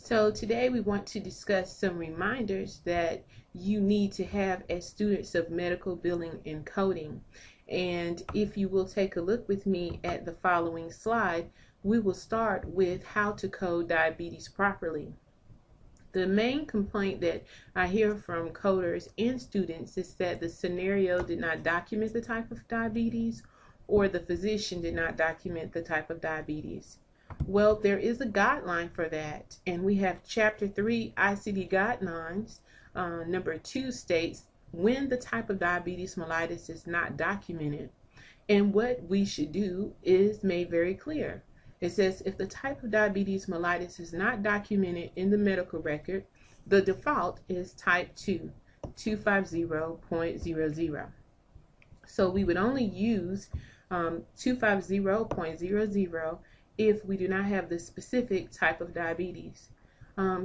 So today we want to discuss some reminders that you need to have as students of medical billing and coding. And if you will take a look with me at the following slide, we will start with how to code diabetes properly. The main complaint that I hear from coders and students is that the scenario did not document the type of diabetes, or the physician did not document the type of diabetes. Well, there is a guideline for that, and we have Chapter 3 ICD Guidelines. Number 2 states when the type of diabetes mellitus is not documented. And what we should do is made very clear. It says if the type of diabetes mellitus is not documented in the medical record, the default is type 2, 250.00. So we would only use 250.00 if we do not have the specific type of diabetes.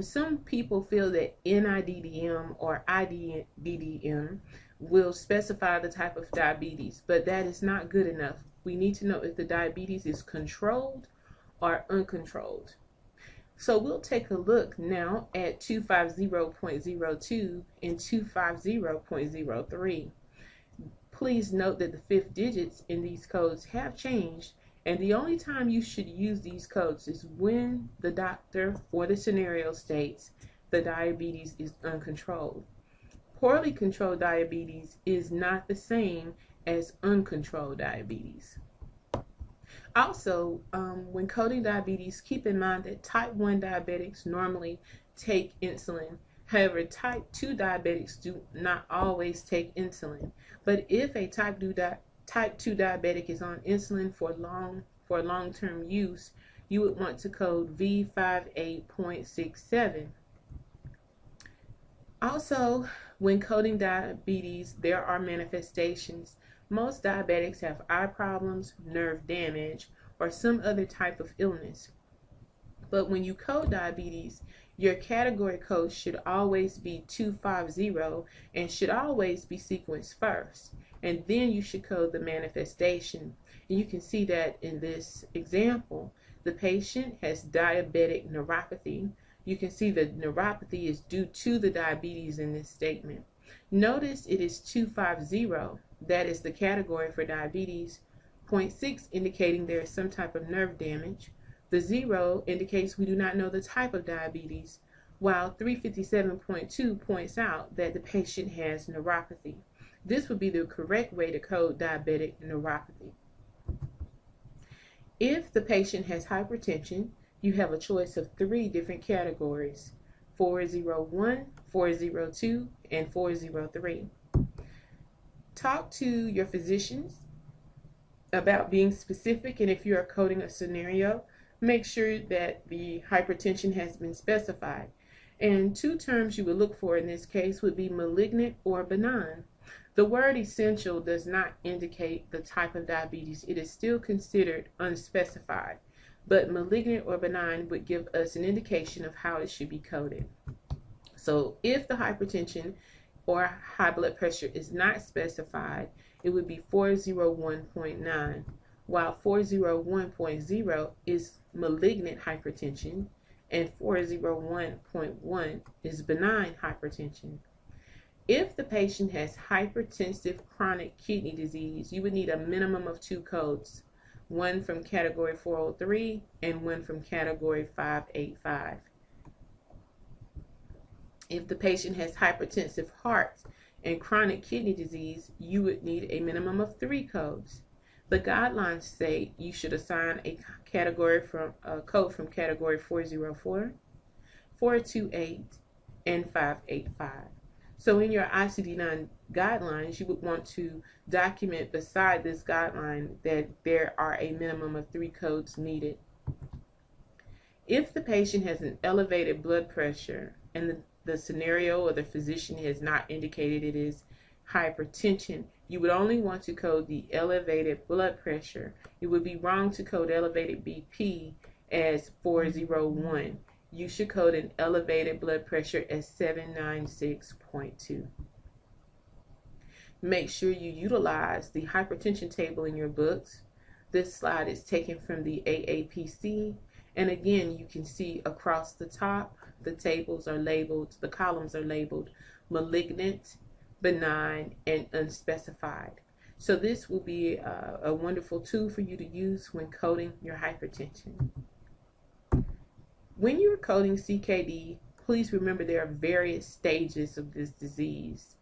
Some people feel that NIDDM or IDDM will specify the type of diabetes, but that is not good enough. We need to know if the diabetes is controlled or uncontrolled. So we'll take a look now at 250.02 and 250.03. Please note that the fifth digits in these codes have changed, and the only time you should use these codes is when the doctor or the scenario states the diabetes is uncontrolled. Poorly controlled diabetes is not the same as uncontrolled diabetes. Also, when coding diabetes, keep in mind that type 1 diabetics normally take insulin. However, type 2 diabetics do not always take insulin. But if a type 2 diabetic is on insulin for long-term use, you would want to code V58.67. Also, when coding diabetes, there are manifestations. Most diabetics have eye problems, nerve damage, or some other type of illness. But when you code diabetes, your category code should always be 250 and should always be sequenced first. And then you should code the manifestation. And you can see that in this example, the patient has diabetic neuropathy. You can see the neuropathy is due to the diabetes in this statement. Notice it is 250. That is the category for diabetes. 0.6 indicating there is some type of nerve damage. The 0 indicates we do not know the type of diabetes, while 357.2 points out that the patient has neuropathy. This would be the correct way to code diabetic neuropathy. If the patient has hypertension, you have a choice of 3 different categories: 401, 402, and 403. Talk to your physicians about being specific, and if you are coding a scenario, make sure that the hypertension has been specified. And 2 terms you would look for in this case would be malignant or benign. The word essential does not indicate the type of diabetes. It is still considered unspecified, but malignant or benign would give us an indication of how it should be coded. So if the hypertension or high blood pressure is not specified, it would be 401.9, while 401.0 is malignant hypertension and 401.1 is benign hypertension. If the patient has hypertensive chronic kidney disease, you would need a minimum of 2 codes, one from category 403 and one from category 585. If the patient has hypertensive heart and chronic kidney disease, you would need a minimum of 3 codes. The guidelines say you should assign a code from category 404, 428, and 585. So in your ICD-9 guidelines, you would want to document beside this guideline that there are a minimum of 3 codes needed. If the patient has an elevated blood pressure and the scenario or the physician has not indicated it is hypertension, you would only want to code the elevated blood pressure. It would be wrong to code elevated BP as 401. You should code an elevated blood pressure as 796.2. Make sure you utilize the hypertension table in your books. This slide is taken from the AAPC, and again you can see across the top the tables are labeled, the columns are labeled malignant, benign, and unspecified. So this will be a wonderful tool for you to use when coding your hypertension. When you're coding CKD, please remember there are various stages of this disease.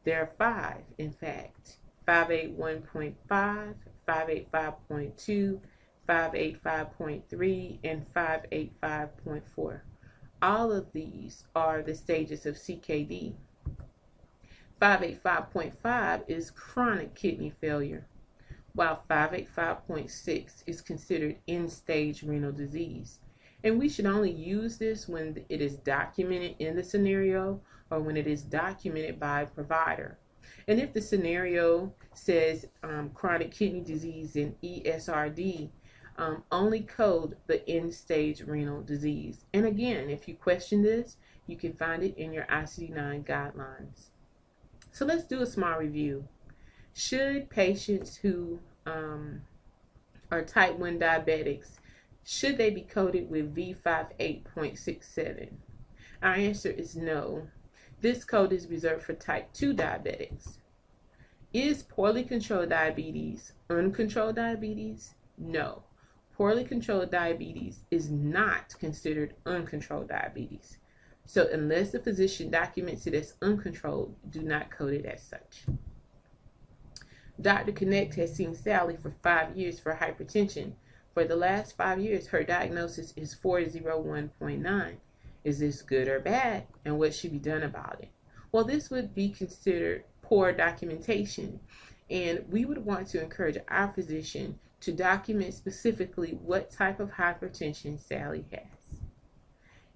There are 5, in fact: 581.5, 585.2, 585.3, and 585.4. All of these are the stages of CKD. 585.5 is chronic kidney failure, while 585.6 is considered end-stage renal disease. And we should only use this when it is documented in the scenario or when it is documented by a provider. And if the scenario says chronic kidney disease and ESRD, only code the end-stage renal disease. And again, if you question this, you can find it in your ICD-9 guidelines. So let's do a small review. Should patients who are type 1 diabetics, should they be coded with V58.67? Our answer is no. This code is reserved for type 2 diabetics. Is poorly controlled diabetes uncontrolled diabetes? No. Poorly controlled diabetes is not considered uncontrolled diabetes. So unless the physician documents it as uncontrolled, do not code it as such. Dr. Connect has seen Sally for 5 years for hypertension. For the last 5 years, her diagnosis is 401.9. Is this good or bad? And what should be done about it? Well, this would be considered poor documentation, and we would want to encourage our physician to document specifically what type of hypertension Sally has.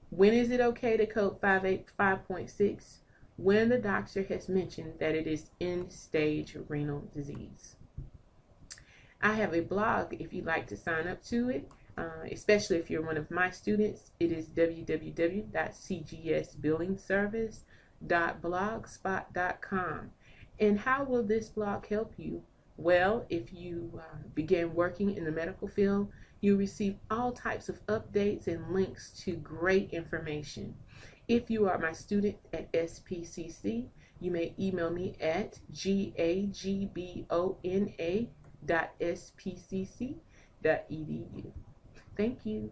When is it okay to code 585.6? When the doctor has mentioned that it is end-stage renal disease. I have a blog if you'd like to sign up to it, especially if you're one of my students. It is www.cgsbillingservice.blogspot.com. And how will this blog help you? Well, if you begin working in the medical field, you'll receive all types of updates and links to great information. If you are my student at SPCC, you may email me at gagbona.spcc.edu. Thank you.